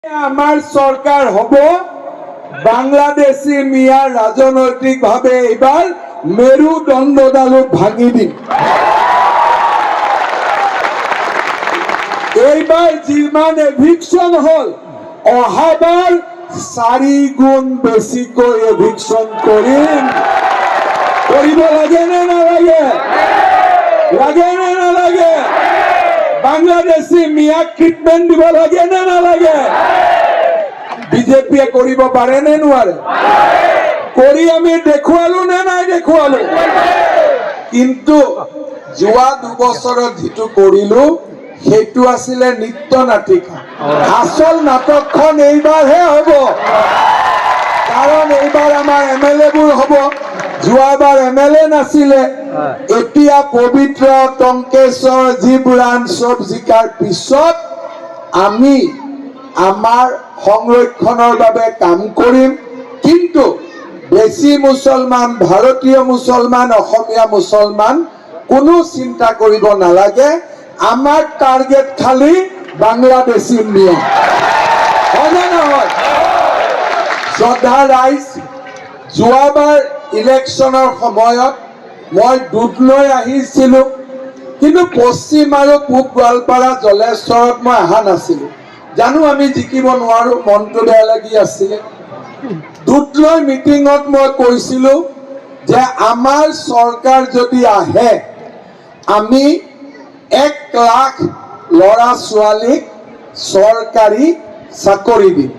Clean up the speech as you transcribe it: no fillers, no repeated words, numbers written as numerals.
আমাৰ সৰকাৰ হব বাংলাদেশি মিয়া ৰাজনৈতিক ভাবে এবাৰ মেৰুদণ্ডডাল ভাঙি দিম। এইবাৰ যিমান এভিকশন হল অহাবাৰ 4 গুণ বেছিকৈ এভিকশন কৰিম। কৰিব লাগে নে নালাগে? লাগে নে নালাগে? বাংলাদেশি মিয়াক ট্ৰিটমেন্ট দিব লাগে নে নালাগে? বিজেপিয়ে কৰিব পাৰে নে নোৱাৰে? কৰি আমি দেখুৱালো নে নাই দেখুৱালো? কিন্তু যোৱা 2 বছৰত যেটো কৰিলো সেইটো আছিলে নিত্য নাটিকা। আসল নাটকখন এইবাৰহে হ'ব, কাৰণ এইবাৰ আমাৰ এমএলএবোৰ হ'ব। যোৱাবাৰ এমএলএ নাছিলে, এতিয়া পবিত্ৰ টংকেশ্বৰ জিবৰান সব জিকাৰ পিছত আমি আমাৰ সংৰক্ষণৰ বাবে কাম কৰিম। কিন্তু বেছি মুছলমান, ভাৰতীয় মুছলমান, অসমীয়া মুছলমান কোনো চিন্তা কৰিব নালাগে। আমাৰ টাৰ্গেট খালি বাংলাদেশি মিয়া। হয় না নহয়? শ্ৰদ্ধা ৰাইজ, যোৱাবাৰ ইলেকশনেৰ সময়ত মই দুধনৈ আহিছিলো, কিন্তু পশ্চিম আৰু পূব গোৱালপাৰা জলেশ্বৰত মই অহা নাছিলো। জানো আমি জিকিব নোৱাৰো, মনটো বেয়া লাগি আছিল। দুধনৈ মিটিঙত মই কৈছিলো যে আমাৰ চৰকাৰ যদি আহে আমি 1 লাখ ল'ৰা ছোৱালীক চৰকাৰী চাকৰি দিম।